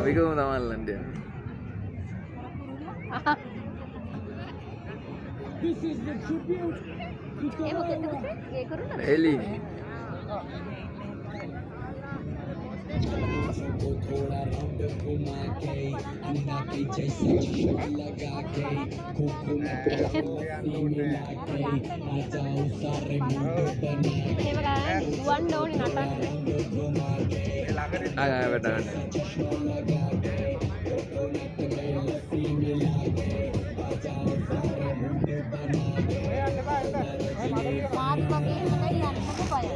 അവികവും നമ്മളല്ലേ എലി थोड़ा राउंड घुमा के अंडा पीछे से लगा के खोखो में मिला के आ जाओ सारे मुंड बना के वन डाउन नाटक घुमा के आ बेटा लगा के कोकोनट में लस्सी मिला के आ जाओ सारे मुंड बना के बात बात में नहीं जानने को पाया